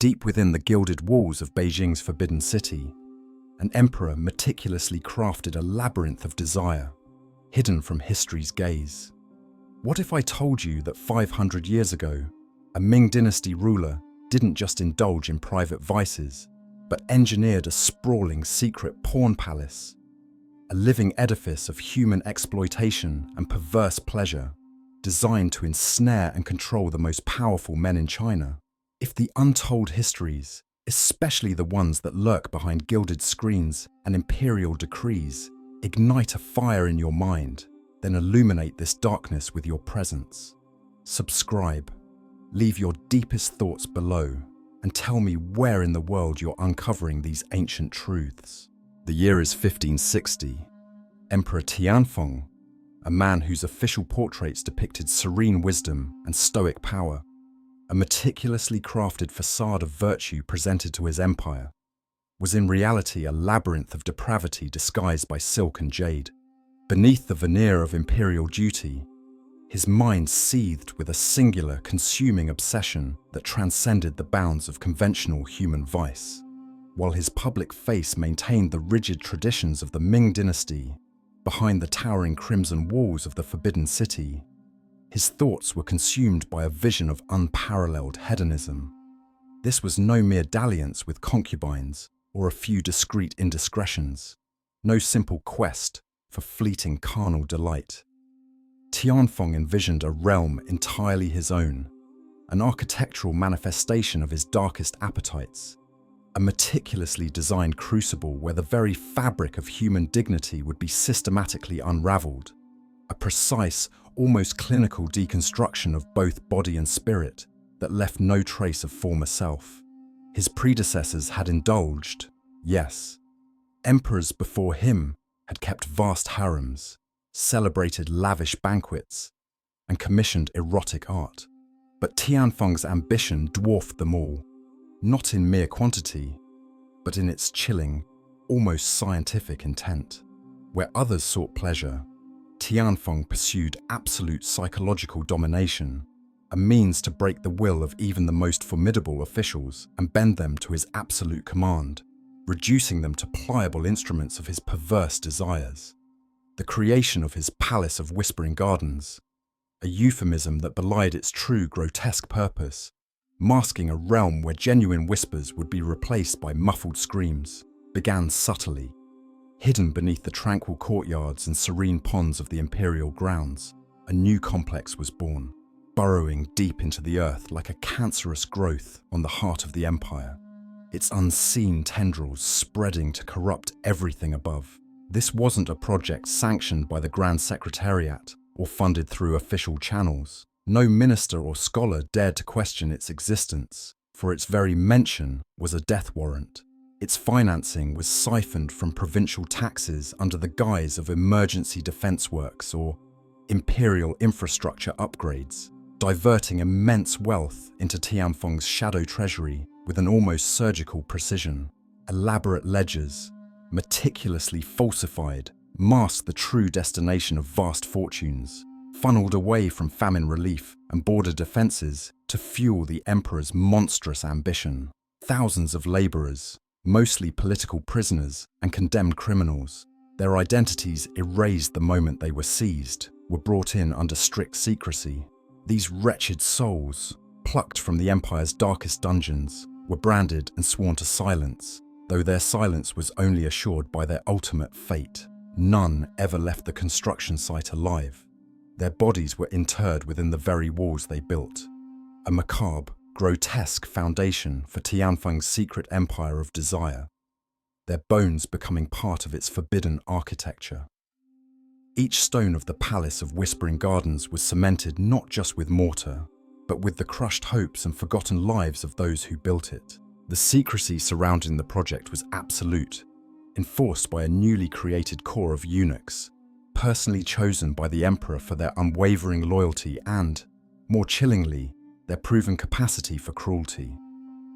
Deep within the gilded walls of Beijing's Forbidden City, an emperor meticulously crafted a labyrinth of desire, hidden from history's gaze. What if I told you that 500 years ago, a Ming dynasty ruler didn't just indulge in private vices, but engineered a sprawling secret porn palace, a living edifice of human exploitation and perverse pleasure, designed to ensnare and control the most powerful men in China? If the untold histories, especially the ones that lurk behind gilded screens and imperial decrees, ignite a fire in your mind, then illuminate this darkness with your presence. Subscribe, leave your deepest thoughts below, and tell me where in the world you're uncovering these ancient truths. The year is 1560. Emperor Tianfeng, a man whose official portraits depicted serene wisdom and stoic power, a meticulously crafted facade of virtue presented to his empire, was in reality a labyrinth of depravity disguised by silk and jade. Beneath the veneer of imperial duty, his mind seethed with a singular, consuming obsession that transcended the bounds of conventional human vice. While his public face maintained the rigid traditions of the Ming dynasty, behind the towering crimson walls of the Forbidden City, his thoughts were consumed by a vision of unparalleled hedonism. This was no mere dalliance with concubines or a few discreet indiscretions, no simple quest for fleeting carnal delight. Tianfeng envisioned a realm entirely his own, an architectural manifestation of his darkest appetites, a meticulously designed crucible where the very fabric of human dignity would be systematically unraveled, a precise, almost clinical deconstruction of both body and spirit that left no trace of former self. His predecessors had indulged, yes. Emperors before him had kept vast harems, celebrated lavish banquets, and commissioned erotic art. But Tianfeng's ambition dwarfed them all, not in mere quantity, but in its chilling, almost scientific intent. Where others sought pleasure, Tianfeng pursued absolute psychological domination, a means to break the will of even the most formidable officials and bend them to his absolute command, reducing them to pliable instruments of his perverse desires. The creation of his Palace of Whispering Gardens, a euphemism that belied its true grotesque purpose, masking a realm where genuine whispers would be replaced by muffled screams, began subtly. Hidden beneath the tranquil courtyards and serene ponds of the imperial grounds, a new complex was born, burrowing deep into the earth like a cancerous growth on the heart of the empire, its unseen tendrils spreading to corrupt everything above. This wasn't a project sanctioned by the Grand Secretariat or funded through official channels. No minister or scholar dared to question its existence, for its very mention was a death warrant. Its financing was siphoned from provincial taxes under the guise of emergency defense works or imperial infrastructure upgrades, diverting immense wealth into Tianfeng's shadow treasury with an almost surgical precision. Elaborate ledgers, meticulously falsified, masked the true destination of vast fortunes, funneled away from famine relief and border defenses to fuel the emperor's monstrous ambition. Thousands of laborers, mostly political prisoners and condemned criminals, their identities erased the moment they were seized, were brought in under strict secrecy. These wretched souls, plucked from the empire's darkest dungeons, were branded and sworn to silence, though their silence was only assured by their ultimate fate. None ever left the construction site alive. Their bodies were interred within the very walls they built, a macabre, grotesque foundation for Tianfeng's secret empire of desire, their bones becoming part of its forbidden architecture. Each stone of the Palace of Whispering Gardens was cemented not just with mortar, but with the crushed hopes and forgotten lives of those who built it. The secrecy surrounding the project was absolute, enforced by a newly created corps of eunuchs, personally chosen by the emperor for their unwavering loyalty and, more chillingly, their proven capacity for cruelty.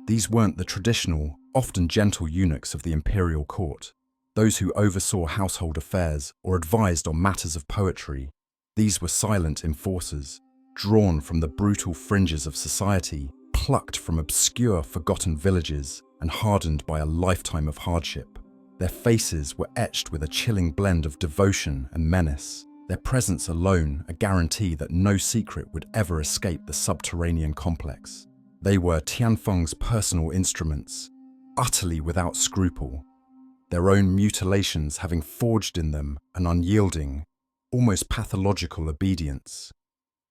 These weren't the traditional, often gentle eunuchs of the imperial court, those who oversaw household affairs or advised on matters of poetry. These were silent enforcers, drawn from the brutal fringes of society plucked from obscure, forgotten villages and hardened by a lifetime of hardship. Their faces were etched with a chilling blend of devotion and menace, their presence alone a guarantee that no secret would ever escape the subterranean complex. They were Tianfeng's personal instruments, utterly without scruple, their own mutilations having forged in them an unyielding, almost pathological obedience,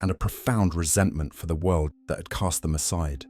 and a profound resentment for the world that had cast them aside,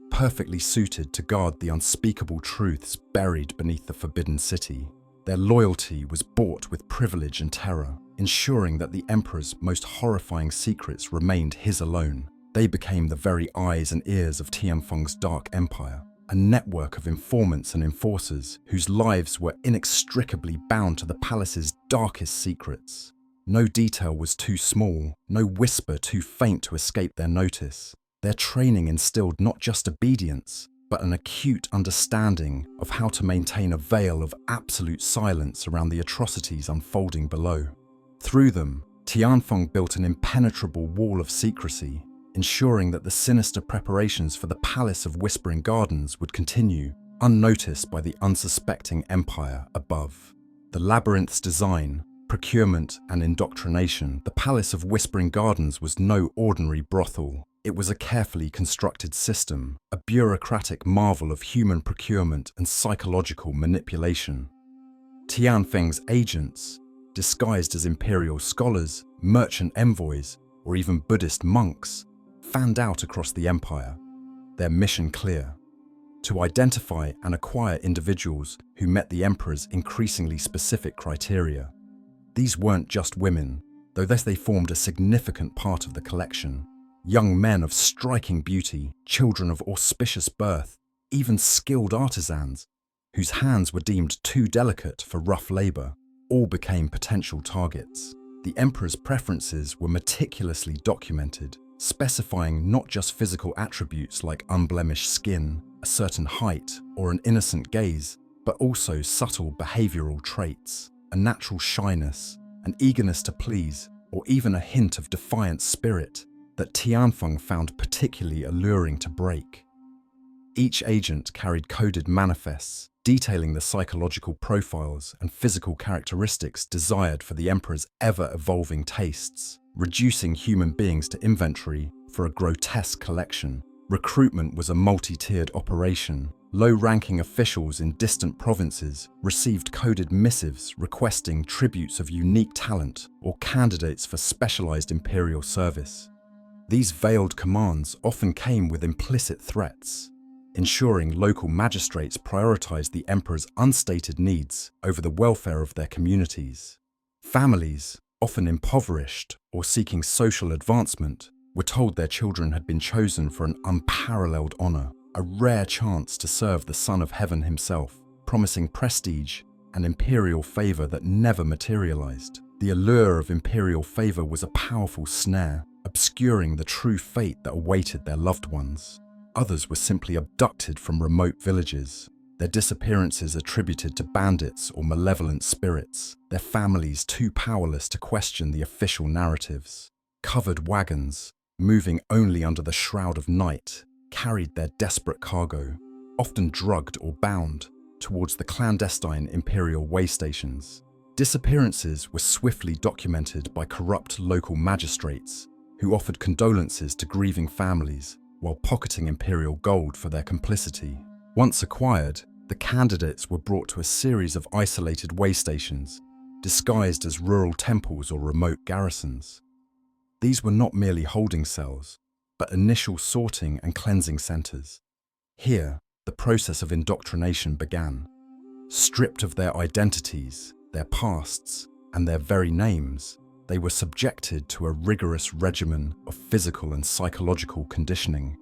perfectly suited to guard the unspeakable truths buried beneath the Forbidden City. Their loyalty was bought with privilege and terror, ensuring that the Emperor's most horrifying secrets remained his alone. They became the very eyes and ears of Tianfeng's dark empire, a network of informants and enforcers whose lives were inextricably bound to the palace's darkest secrets. No detail was too small, no whisper too faint to escape their notice. Their training instilled not just obedience, but an acute understanding of how to maintain a veil of absolute silence around the atrocities unfolding below. Through them, Tianfeng built an impenetrable wall of secrecy, ensuring that the sinister preparations for the Palace of Whispering Gardens would continue, unnoticed by the unsuspecting empire above. The labyrinth's design, procurement and indoctrination, the Palace of Whispering Gardens was no ordinary brothel. It was a carefully constructed system, a bureaucratic marvel of human procurement and psychological manipulation. Tianfeng's agents, disguised as imperial scholars, merchant envoys, or even Buddhist monks, fanned out across the empire, their mission clear: to identify and acquire individuals who met the emperor's increasingly specific criteria. These weren't just women, though they formed a significant part of the collection. Young men of striking beauty, children of auspicious birth, even skilled artisans, whose hands were deemed too delicate for rough labor, all became potential targets. The emperor's preferences were meticulously documented, specifying not just physical attributes like unblemished skin, a certain height, or an innocent gaze, but also subtle behavioral traits, a natural shyness, an eagerness to please, or even a hint of defiant spirit that Tianfeng found particularly alluring to break. Each agent carried coded manifests detailing the psychological profiles and physical characteristics desired for the emperor's ever-evolving tastes, reducing human beings to inventory for a grotesque collection. Recruitment was a multi-tiered operation. Low-ranking officials in distant provinces received coded missives requesting tributes of unique talent or candidates for specialized imperial service. These veiled commands often came with implicit threats, ensuring local magistrates prioritized the emperor's unstated needs over the welfare of their communities. Families, often impoverished or seeking social advancement, were told their children had been chosen for an unparalleled honor, a rare chance to serve the Son of Heaven himself, promising prestige and imperial favor that never materialized. The allure of imperial favor was a powerful snare, obscuring the true fate that awaited their loved ones. Others were simply abducted from remote villages, their disappearances attributed to bandits or malevolent spirits, their families too powerless to question the official narratives. Covered wagons, moving only under the shroud of night, carried their desperate cargo, often drugged or bound, towards the clandestine imperial way stations. Disappearances were swiftly documented by corrupt local magistrates, who offered condolences to grieving families while pocketing imperial gold for their complicity. Once acquired, the candidates were brought to a series of isolated way stations, disguised as rural temples or remote garrisons. These were not merely holding cells, but initial sorting and cleansing centers. Here, the process of indoctrination began. Stripped of their identities, their pasts, and their very names, they were subjected to a rigorous regimen of physical and psychological conditioning.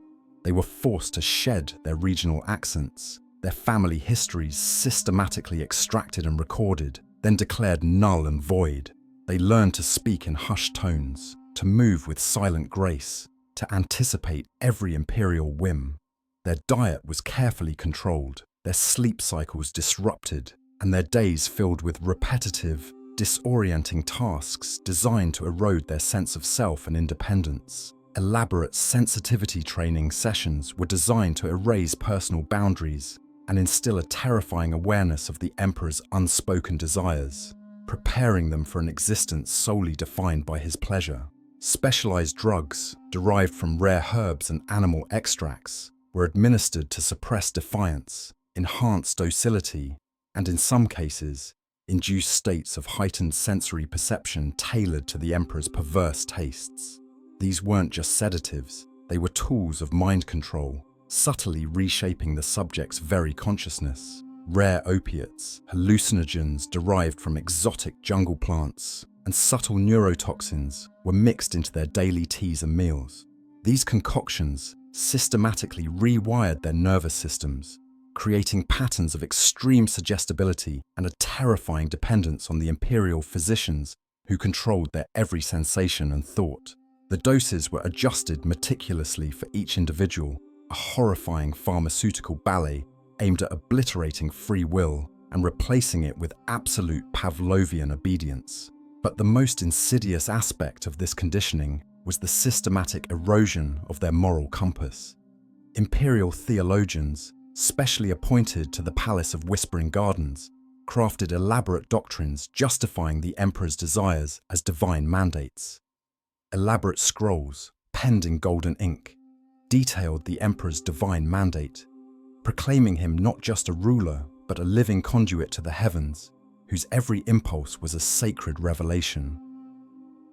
They were forced to shed their regional accents, their family histories systematically extracted and recorded, then declared null and void. They learned to speak in hushed tones, to move with silent grace, to anticipate every imperial whim. Their diet was carefully controlled, their sleep cycles disrupted, and their days filled with repetitive, disorienting tasks designed to erode their sense of self and independence. Elaborate sensitivity training sessions were designed to erase personal boundaries and instill a terrifying awareness of the emperor's unspoken desires, preparing them for an existence solely defined by his pleasure. Specialized drugs, derived from rare herbs and animal extracts, were administered to suppress defiance, enhance docility, and in some cases, induce states of heightened sensory perception tailored to the emperor's perverse tastes. These weren't just sedatives, they were tools of mind control, subtly reshaping the subject's very consciousness. Rare opiates, hallucinogens derived from exotic jungle plants, and subtle neurotoxins were mixed into their daily teas and meals. These concoctions systematically rewired their nervous systems, creating patterns of extreme suggestibility and a terrifying dependence on the imperial physicians who controlled their every sensation and thought. The doses were adjusted meticulously for each individual, a horrifying pharmaceutical ballet aimed at obliterating free will and replacing it with absolute Pavlovian obedience. But the most insidious aspect of this conditioning was the systematic erosion of their moral compass. Imperial theologians, specially appointed to the Palace of Whispering Gardens, crafted elaborate doctrines justifying the emperor's desires as divine mandates. Elaborate scrolls, penned in golden ink, detailed the emperor's divine mandate, proclaiming him not just a ruler, but a living conduit to the heavens, whose every impulse was a sacred revelation.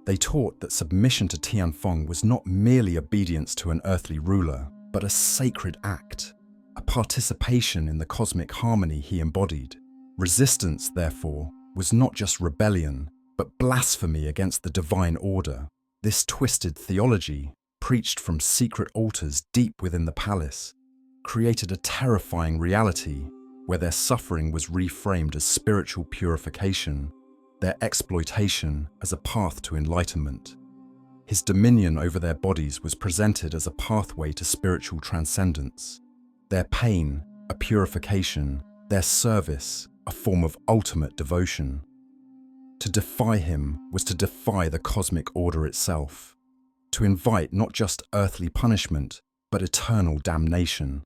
They taught that submission to Tianfeng was not merely obedience to an earthly ruler, but a sacred act, a participation in the cosmic harmony he embodied. Resistance, therefore, was not just rebellion, but blasphemy against the divine order. This twisted theology, preached from secret altars deep within the palace, created a terrifying reality where their suffering was reframed as spiritual purification, their exploitation as a path to enlightenment. His dominion over their bodies was presented as a pathway to spiritual transcendence, their pain a purification, their service a form of ultimate devotion. To defy him was to defy the cosmic order itself, to invite not just earthly punishment, but eternal damnation.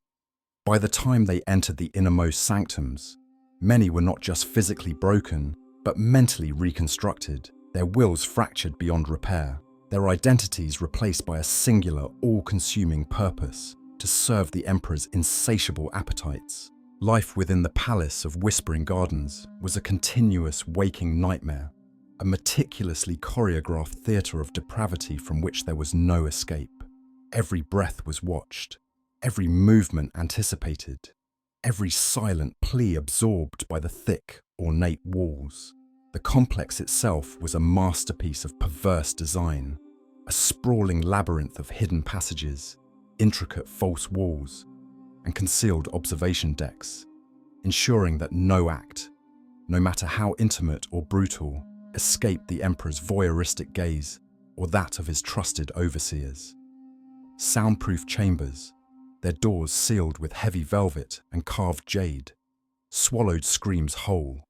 By the time they entered the innermost sanctums, many were not just physically broken, but mentally reconstructed, their wills fractured beyond repair, their identities replaced by a singular, all-consuming purpose to serve the emperor's insatiable appetites. Life within the Palace of Whispering Gardens was a continuous waking nightmare, a meticulously choreographed theatre of depravity from which there was no escape. Every breath was watched, every movement anticipated, every silent plea absorbed by the thick, ornate walls. The complex itself was a masterpiece of perverse design, a sprawling labyrinth of hidden passages, intricate false walls, and concealed observation decks, ensuring that no act, no matter how intimate or brutal, escaped the emperor's voyeuristic gaze or that of his trusted overseers. Soundproof chambers, their doors sealed with heavy velvet and carved jade, swallowed screams whole,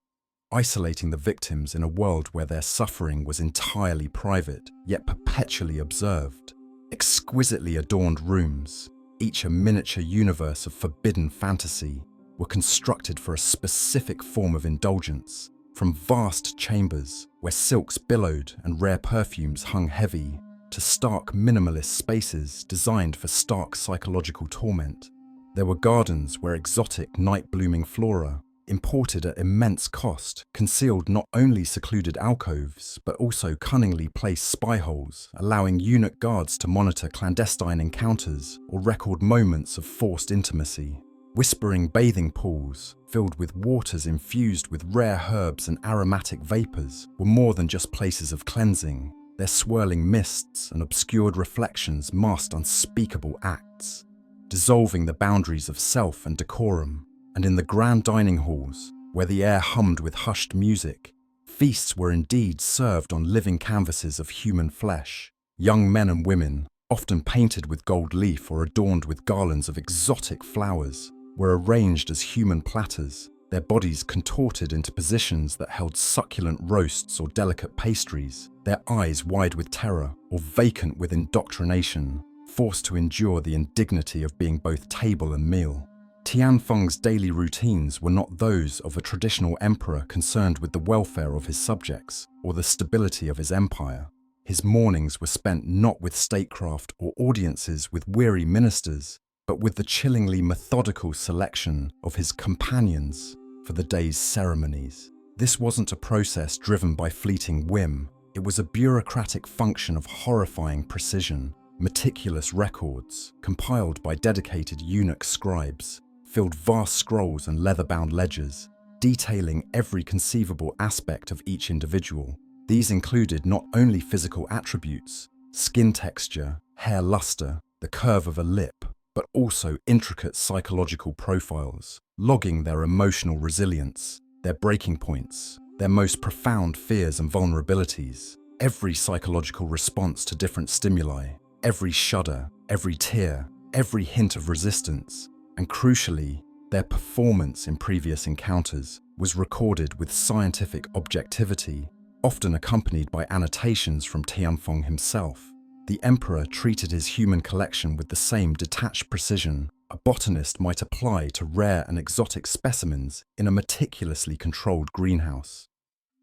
isolating the victims in a world where their suffering was entirely private yet perpetually observed. Exquisitely adorned rooms, each a miniature universe of forbidden fantasy, were constructed for a specific form of indulgence, from vast chambers where silks billowed and rare perfumes hung heavy, to stark minimalist spaces designed for stark psychological torment. There were gardens where exotic night-blooming flora, imported at immense cost, concealed not only secluded alcoves, but also cunningly placed spy holes, allowing eunuch guards to monitor clandestine encounters or record moments of forced intimacy. Whispering bathing pools, filled with waters infused with rare herbs and aromatic vapors, were more than just places of cleansing. Their swirling mists and obscured reflections masked unspeakable acts, dissolving the boundaries of self and decorum. And in the grand dining halls, where the air hummed with hushed music, feasts were indeed served on living canvases of human flesh. Young men and women, often painted with gold leaf or adorned with garlands of exotic flowers, were arranged as human platters, their bodies contorted into positions that held succulent roasts or delicate pastries, their eyes wide with terror or vacant with indoctrination, forced to endure the indignity of being both table and meal. Tianfeng's daily routines were not those of a traditional emperor concerned with the welfare of his subjects or the stability of his empire. His mornings were spent not with statecraft or audiences with weary ministers, but with the chillingly methodical selection of his companions for the day's ceremonies. This wasn't a process driven by fleeting whim. It was a bureaucratic function of horrifying precision. Meticulous records, compiled by dedicated eunuch scribes, filled vast scrolls and leather-bound ledgers, detailing every conceivable aspect of each individual. These included not only physical attributes, skin texture, hair luster, the curve of a lip, but also intricate psychological profiles, logging their emotional resilience, their breaking points, their most profound fears and vulnerabilities, every psychological response to different stimuli, every shudder, every tear, every hint of resistance, and crucially, their performance in previous encounters was recorded with scientific objectivity, often accompanied by annotations from Tianfeng himself. The emperor treated his human collection with the same detached precision a botanist might apply to rare and exotic specimens in a meticulously controlled greenhouse.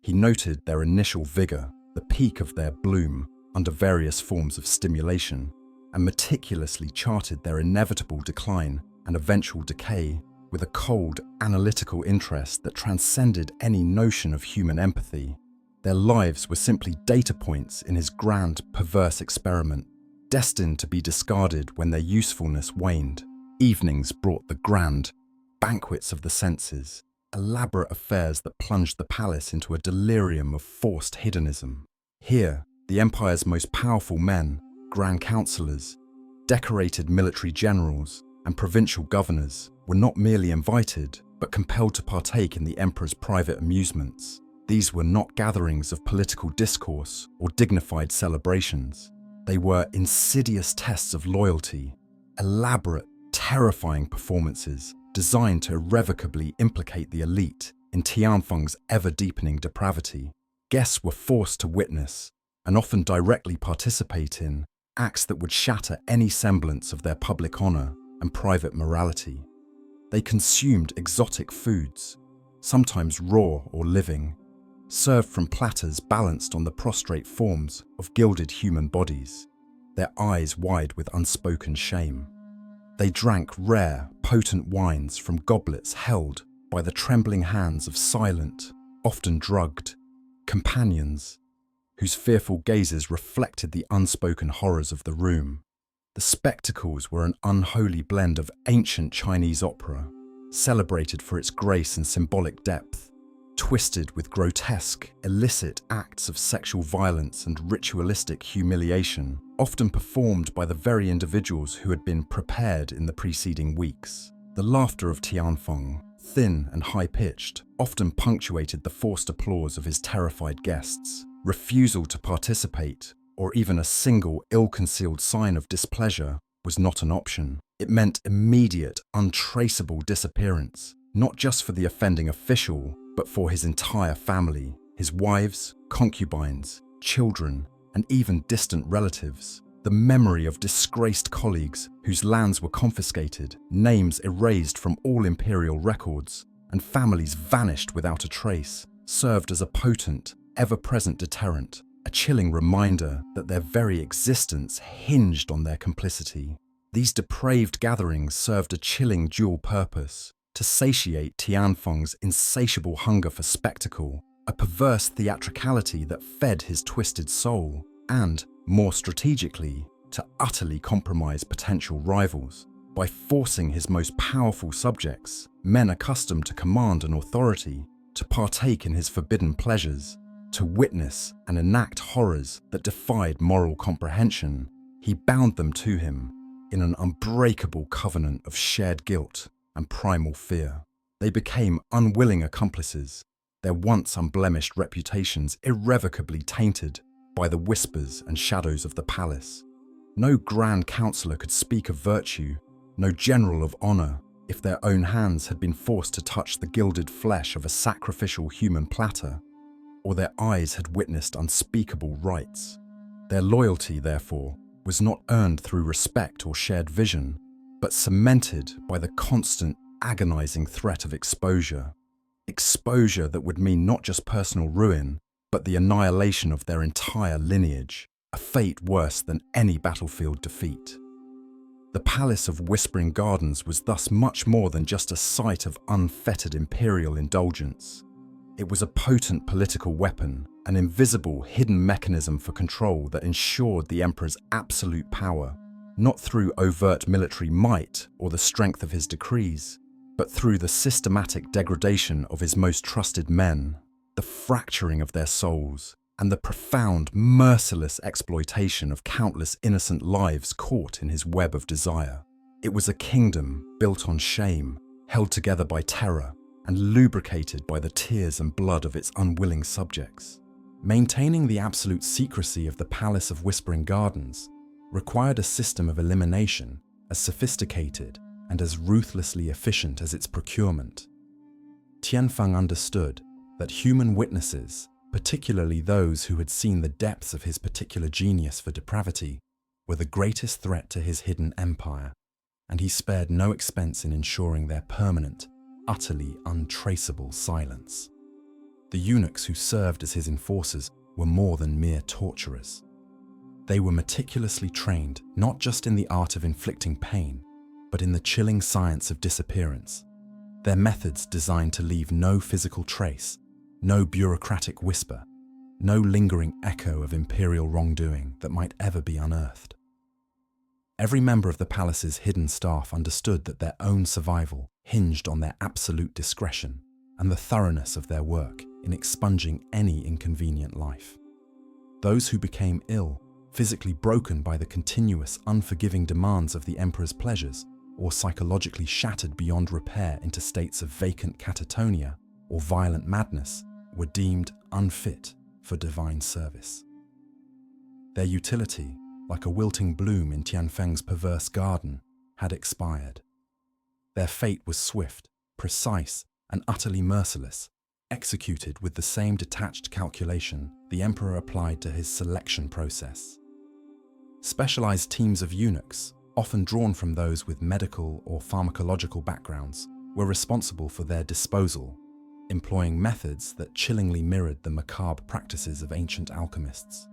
He noted their initial vigor, the peak of their bloom, under various forms of stimulation, and meticulously charted their inevitable decline and eventual decay with a cold, analytical interest that transcended any notion of human empathy. Their lives were simply data points in his grand, perverse experiment, destined to be discarded when their usefulness waned. Evenings brought the grand, banquets of the senses, elaborate affairs that plunged the palace into a delirium of forced hedonism. Here, the empire's most powerful men, grand councillors, decorated military generals, and provincial governors were not merely invited, but compelled to partake in the emperor's private amusements. These were not gatherings of political discourse or dignified celebrations. They were insidious tests of loyalty, elaborate, terrifying performances designed to irrevocably implicate the elite in Tianfeng's ever-deepening depravity. Guests were forced to witness, and often directly participate in, acts that would shatter any semblance of their public honor and private morality. They consumed exotic foods, sometimes raw or living, served from platters balanced on the prostrate forms of gilded human bodies, their eyes wide with unspoken shame. They drank rare, potent wines from goblets held by the trembling hands of silent, often drugged, companions, whose fearful gazes reflected the unspoken horrors of the room. The spectacles were an unholy blend of ancient Chinese opera, celebrated for its grace and symbolic depth, twisted with grotesque, illicit acts of sexual violence and ritualistic humiliation, often performed by the very individuals who had been prepared in the preceding weeks. The laughter of Tianfeng, thin and high-pitched, often punctuated the forced applause of his terrified guests. Refusal to participate, or even a single ill-concealed sign of displeasure, was not an option. It meant immediate, untraceable disappearance, not just for the offending official, but for his entire family, his wives, concubines, children, and even distant relatives. The memory of disgraced colleagues whose lands were confiscated, names erased from all imperial records, and families vanished without a trace, served as a potent, ever-present deterrent, a chilling reminder that their very existence hinged on their complicity. These depraved gatherings served a chilling dual purpose: to satiate Tianfeng's insatiable hunger for spectacle, a perverse theatricality that fed his twisted soul, and, more strategically, to utterly compromise potential rivals. By forcing his most powerful subjects, men accustomed to command and authority, to partake in his forbidden pleasures, to witness and enact horrors that defied moral comprehension, he bound them to him in an unbreakable covenant of shared guilt and primal fear. They became unwilling accomplices, their once unblemished reputations irrevocably tainted by the whispers and shadows of the palace. No grand councillor could speak of virtue, no general of honor, if their own hands had been forced to touch the gilded flesh of a sacrificial human platter, or their eyes had witnessed unspeakable rites. Their loyalty, therefore, was not earned through respect or shared vision, but cemented by the constant, agonizing threat of exposure. Exposure that would mean not just personal ruin, but the annihilation of their entire lineage, a fate worse than any battlefield defeat. The Palace of Whispering Gardens was thus much more than just a site of unfettered imperial indulgence. It was a potent political weapon, an invisible, hidden mechanism for control that ensured the emperor's absolute power, not through overt military might or the strength of his decrees, but through the systematic degradation of his most trusted men, the fracturing of their souls, and the profound, merciless exploitation of countless innocent lives caught in his web of desire. It was a kingdom built on shame, held together by terror, and lubricated by the tears and blood of its unwilling subjects. Maintaining the absolute secrecy of the Palace of Whispering Gardens required a system of elimination as sophisticated and as ruthlessly efficient as its procurement. Tianfeng understood that human witnesses, particularly those who had seen the depths of his particular genius for depravity, were the greatest threat to his hidden empire, and he spared no expense in ensuring their permanent, utterly untraceable silence. The eunuchs who served as his enforcers were more than mere torturers. They were meticulously trained not just in the art of inflicting pain, but in the chilling science of disappearance. Their methods designed to leave no physical trace, no bureaucratic whisper, no lingering echo of imperial wrongdoing that might ever be unearthed. Every member of the palace's hidden staff understood that their own survival hinged on their absolute discretion and the thoroughness of their work in expunging any inconvenient life. Those who became ill, physically broken by the continuous, unforgiving demands of the emperor's pleasures, or psychologically shattered beyond repair into states of vacant catatonia or violent madness, were deemed unfit for divine service. Their utility, like a wilting bloom in Tianfeng's perverse garden, had expired. Their fate was swift, precise, and utterly merciless, executed with the same detached calculation the emperor applied to his selection process. Specialized teams of eunuchs, often drawn from those with medical or pharmacological backgrounds, were responsible for their disposal, employing methods that chillingly mirrored the macabre practices of ancient alchemists.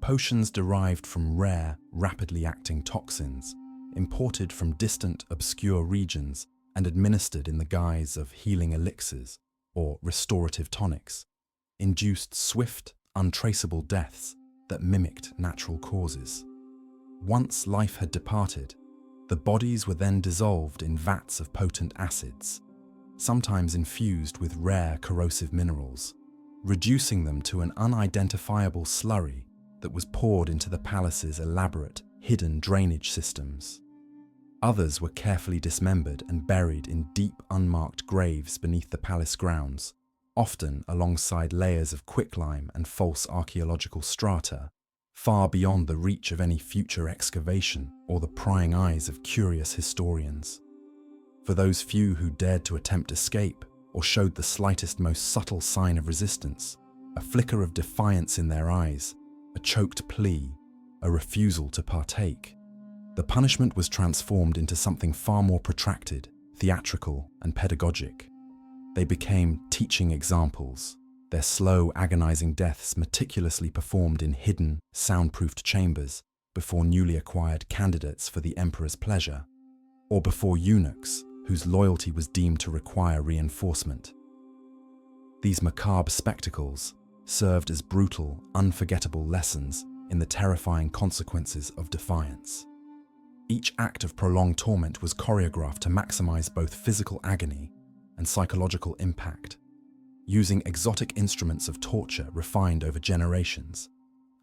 Potions derived from rare, rapidly acting toxins, imported from distant, obscure regions and administered in the guise of healing elixirs or restorative tonics, induced swift, untraceable deaths that mimicked natural causes. Once life had departed, the bodies were then dissolved in vats of potent acids, sometimes infused with rare corrosive minerals, reducing them to an unidentifiable slurry that was poured into the palace's elaborate, hidden drainage systems. Others were carefully dismembered and buried in deep, unmarked graves beneath the palace grounds, often alongside layers of quicklime and false archaeological strata, far beyond the reach of any future excavation or the prying eyes of curious historians. For those few who dared to attempt escape or showed the slightest, most subtle sign of resistance, a flicker of defiance in their eyes, a choked plea, a refusal to partake, the punishment was transformed into something far more protracted, theatrical, and pedagogic. They became teaching examples, their slow, agonizing deaths meticulously performed in hidden, soundproofed chambers before newly acquired candidates for the emperor's pleasure, or before eunuchs whose loyalty was deemed to require reinforcement. These macabre spectacles served as brutal, unforgettable lessons in the terrifying consequences of defiance. Each act of prolonged torment was choreographed to maximize both physical agony and psychological impact, using exotic instruments of torture refined over generations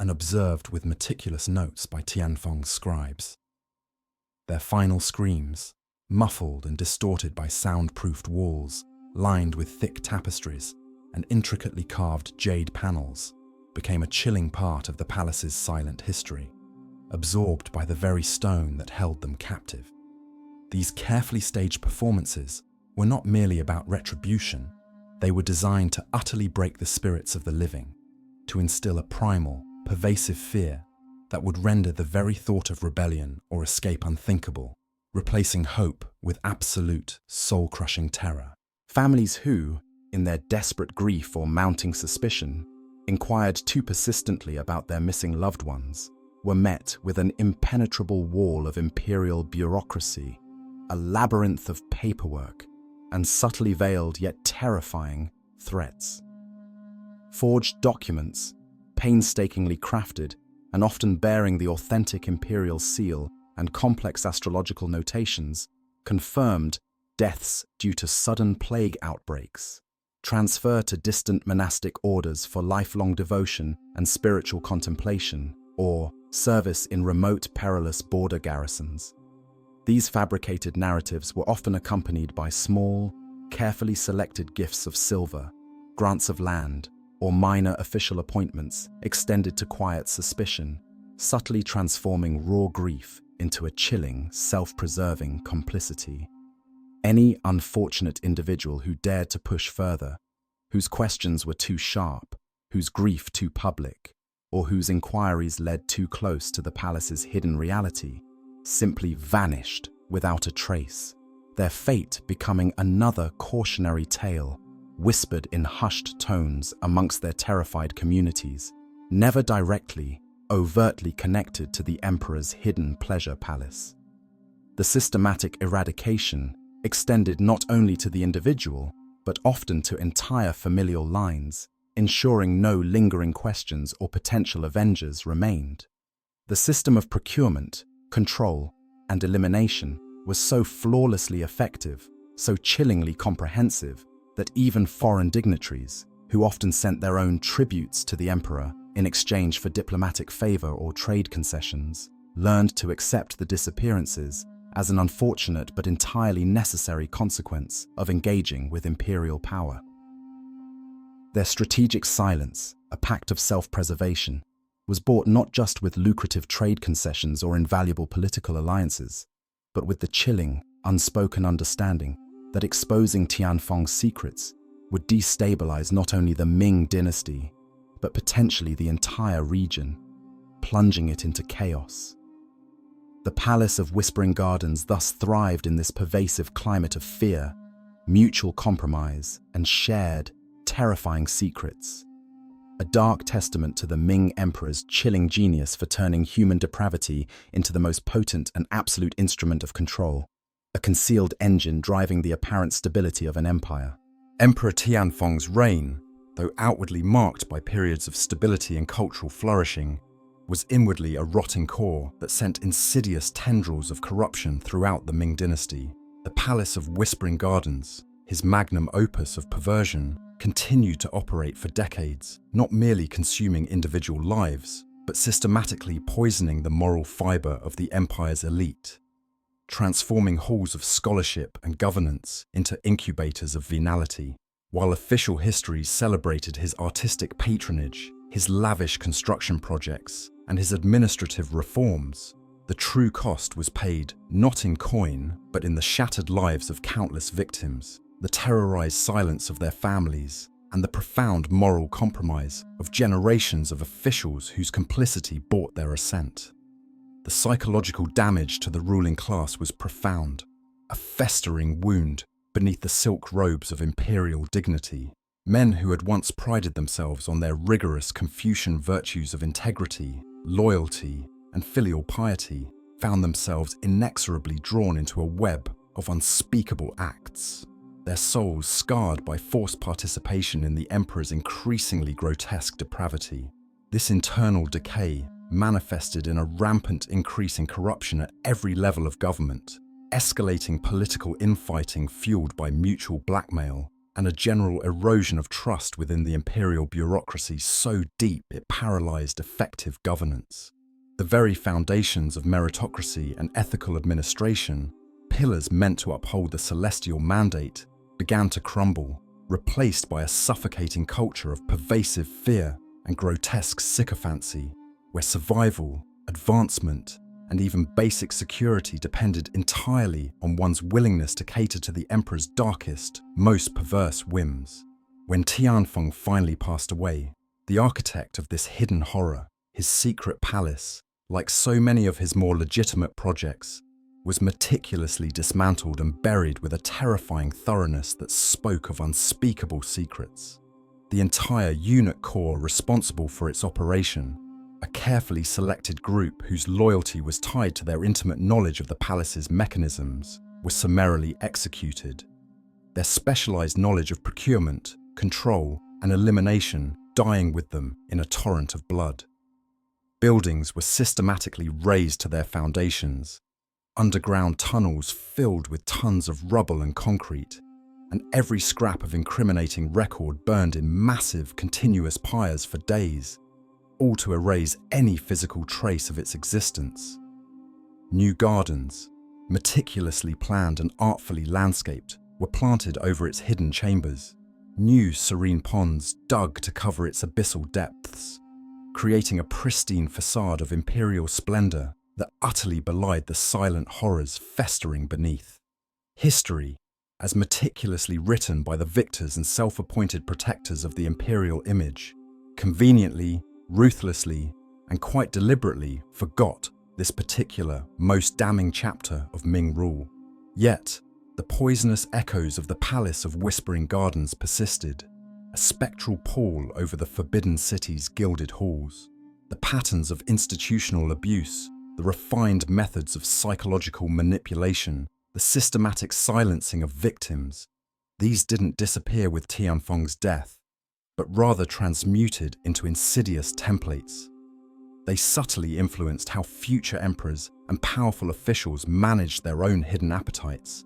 and observed with meticulous notes by Tianfeng's scribes. Their final screams, muffled and distorted by soundproofed walls, lined with thick tapestries and intricately carved jade panels, became a chilling part of the palace's silent history, absorbed by the very stone that held them captive. These carefully staged performances were not merely about retribution, they were designed to utterly break the spirits of the living, to instill a primal, pervasive fear that would render the very thought of rebellion or escape unthinkable, replacing hope with absolute, soul-crushing terror. Families who, in their desperate grief or mounting suspicion, inquired too persistently about their missing loved ones, were met with an impenetrable wall of imperial bureaucracy, a labyrinth of paperwork, and subtly veiled yet terrifying threats. Forged documents, painstakingly crafted and often bearing the authentic imperial seal and complex astrological notations, confirmed deaths due to sudden plague outbreaks, transfer to distant monastic orders for lifelong devotion and spiritual contemplation, or service in remote perilous border garrisons. These fabricated narratives were often accompanied by small, carefully selected gifts of silver, grants of land, or minor official appointments extended to quiet suspicion, subtly transforming raw grief into a chilling, self-preserving complicity. Any unfortunate individual who dared to push further, whose questions were too sharp, whose grief too public, or whose inquiries led too close to the palace's hidden reality, simply vanished without a trace, their fate becoming another cautionary tale, whispered in hushed tones amongst their terrified communities, never directly, overtly connected to the emperor's hidden pleasure palace. The systematic eradication extended not only to the individual, but often to entire familial lines, ensuring no lingering questions or potential avengers remained. The system of procurement, control, and elimination was so flawlessly effective, so chillingly comprehensive, that even foreign dignitaries, who often sent their own tributes to the emperor in exchange for diplomatic favor or trade concessions, learned to accept the disappearances as an unfortunate but entirely necessary consequence of engaging with imperial power. Their strategic silence, a pact of self-preservation, was bought not just with lucrative trade concessions or invaluable political alliances, but with the chilling, unspoken understanding that exposing Tianfeng's secrets would destabilize not only the Ming dynasty, but potentially the entire region, plunging it into chaos. The Palace of Whispering Gardens thus thrived in this pervasive climate of fear, mutual compromise, and shared, terrifying secrets. A dark testament to the Ming Emperor's chilling genius for turning human depravity into the most potent and absolute instrument of control, a concealed engine driving the apparent stability of an empire. Emperor Tianfeng's reign, though outwardly marked by periods of stability and cultural flourishing, was inwardly a rotting core that sent insidious tendrils of corruption throughout the Ming dynasty. The Palace of Whispering Gardens, his magnum opus of perversion, continued to operate for decades, not merely consuming individual lives, but systematically poisoning the moral fiber of the empire's elite, transforming halls of scholarship and governance into incubators of venality. While official histories celebrated his artistic patronage, his lavish construction projects, and his administrative reforms, the true cost was paid not in coin, but in the shattered lives of countless victims, the terrorized silence of their families, and the profound moral compromise of generations of officials whose complicity bought their assent. The psychological damage to the ruling class was profound, a festering wound beneath the silk robes of imperial dignity. Men who had once prided themselves on their rigorous Confucian virtues of integrity, loyalty, and filial piety found themselves inexorably drawn into a web of unspeakable acts, their souls scarred by forced participation in the emperor's increasingly grotesque depravity. This internal decay manifested in a rampant increase in corruption at every level of government, escalating political infighting fueled by mutual blackmail, and a general erosion of trust within the imperial bureaucracy so deep it paralyzed effective governance. The very foundations of meritocracy and ethical administration, pillars meant to uphold the celestial mandate, began to crumble, replaced by a suffocating culture of pervasive fear and grotesque sycophancy, where survival, advancement, and even basic security depended entirely on one's willingness to cater to the emperor's darkest, most perverse whims. When Tianfeng finally passed away, the architect of this hidden horror, his secret palace, like so many of his more legitimate projects, was meticulously dismantled and buried with a terrifying thoroughness that spoke of unspeakable secrets. The entire eunuch corps responsible for its operation, a carefully selected group whose loyalty was tied to their intimate knowledge of the palace's mechanisms, was summarily executed. Their specialized knowledge of procurement, control, and elimination dying with them in a torrent of blood. Buildings were systematically razed to their foundations, underground tunnels filled with tons of rubble and concrete, and every scrap of incriminating record burned in massive, continuous pyres for days, all to erase any physical trace of its existence. New gardens, meticulously planned and artfully landscaped, were planted over its hidden chambers. New serene ponds dug to cover its abyssal depths, creating a pristine facade of imperial splendor that utterly belied the silent horrors festering beneath. History, as meticulously written by the victors and self-appointed protectors of the imperial image, conveniently, ruthlessly, and quite deliberately forgot this particular, most damning chapter of Ming rule. Yet, the poisonous echoes of the Palace of Whispering Gardens persisted, a spectral pall over the Forbidden City's gilded halls. The patterns of institutional abuse, the refined methods of psychological manipulation, the systematic silencing of victims, these didn't disappear with Tianfeng's death, but rather transmuted into insidious templates. They subtly influenced how future emperors and powerful officials managed their own hidden appetites,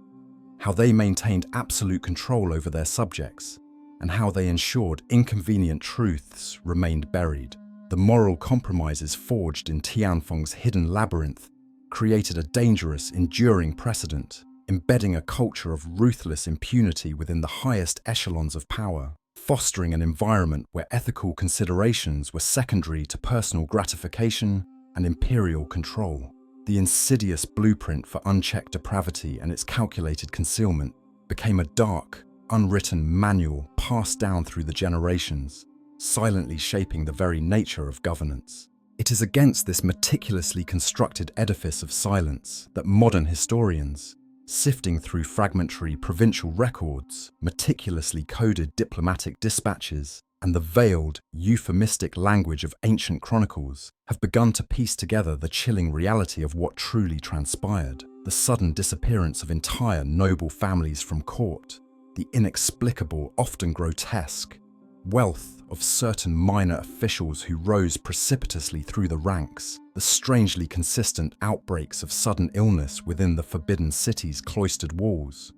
how they maintained absolute control over their subjects, and how they ensured inconvenient truths remained buried. The moral compromises forged in Tianfeng's hidden labyrinth created a dangerous, enduring precedent, embedding a culture of ruthless impunity within the highest echelons of power, fostering an environment where ethical considerations were secondary to personal gratification and imperial control. The insidious blueprint for unchecked depravity and its calculated concealment became a dark, unwritten manual passed down through the generations, silently shaping the very nature of governance. It is against this meticulously constructed edifice of silence that modern historians, sifting through fragmentary provincial records, meticulously coded diplomatic dispatches, and the veiled, euphemistic language of ancient chronicles, have begun to piece together the chilling reality of what truly transpired. The sudden disappearance of entire noble families from court, the inexplicable, often grotesque, wealth of certain minor officials who rose precipitously through the ranks, the strangely consistent outbreaks of sudden illness within the Forbidden City's cloistered walls.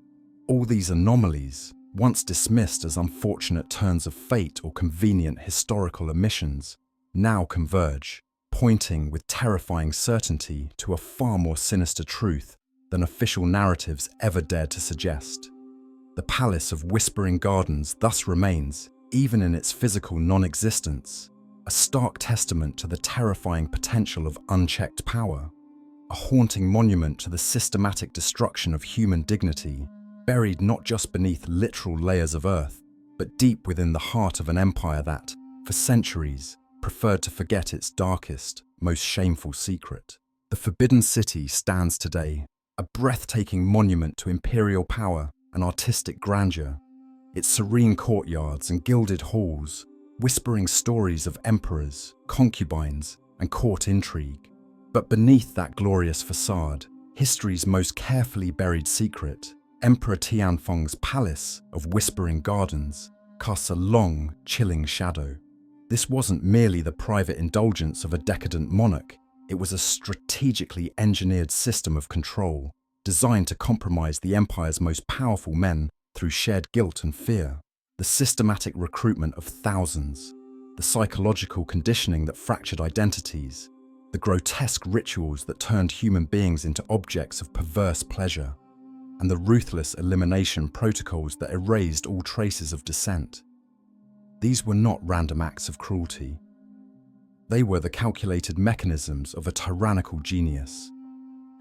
All these anomalies, once dismissed as unfortunate turns of fate or convenient historical omissions, now converge, pointing with terrifying certainty to a far more sinister truth than official narratives ever dared to suggest. The Palace of Whispering Gardens thus remains, even in its physical non-existence, a stark testament to the terrifying potential of unchecked power, a haunting monument to the systematic destruction of human dignity, buried not just beneath literal layers of earth, but deep within the heart of an empire that, for centuries, preferred to forget its darkest, most shameful secret. The Forbidden City stands today, a breathtaking monument to imperial power and artistic grandeur, its serene courtyards and gilded halls, whispering stories of emperors, concubines, and court intrigue. But beneath that glorious facade, history's most carefully buried secret, Emperor Tianfeng's Palace of Whispering Gardens, casts a long, chilling shadow. This wasn't merely the private indulgence of a decadent monarch, it was a strategically engineered system of control, designed to compromise the empire's most powerful men through shared guilt and fear. The systematic recruitment of thousands, the psychological conditioning that fractured identities, the grotesque rituals that turned human beings into objects of perverse pleasure, and the ruthless elimination protocols that erased all traces of dissent. These were not random acts of cruelty. They were the calculated mechanisms of a tyrannical genius,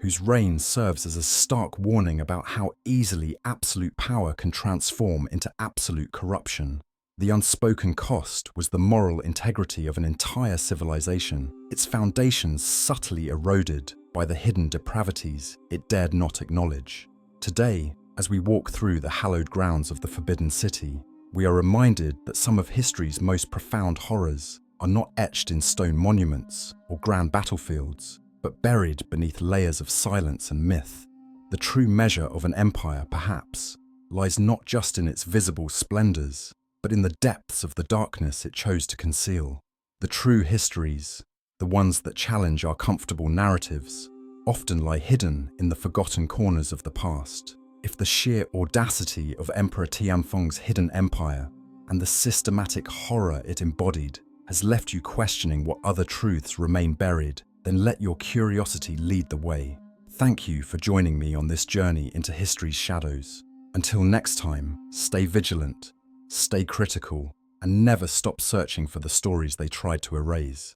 whose reign serves as a stark warning about how easily absolute power can transform into absolute corruption. The unspoken cost was the moral integrity of an entire civilization, its foundations subtly eroded by the hidden depravities it dared not acknowledge. Today, as we walk through the hallowed grounds of the Forbidden City, we are reminded that some of history's most profound horrors are not etched in stone monuments or grand battlefields, but buried beneath layers of silence and myth. The true measure of an empire, perhaps, lies not just in its visible splendors, but in the depths of the darkness it chose to conceal. The true histories, the ones that challenge our comfortable narratives, often lie hidden in the forgotten corners of the past. If the sheer audacity of Emperor Tianfeng's hidden empire and the systematic horror it embodied has left you questioning what other truths remain buried, then let your curiosity lead the way. Thank you for joining me on this journey into history's shadows. Until next time, stay vigilant, stay critical, and never stop searching for the stories they tried to erase.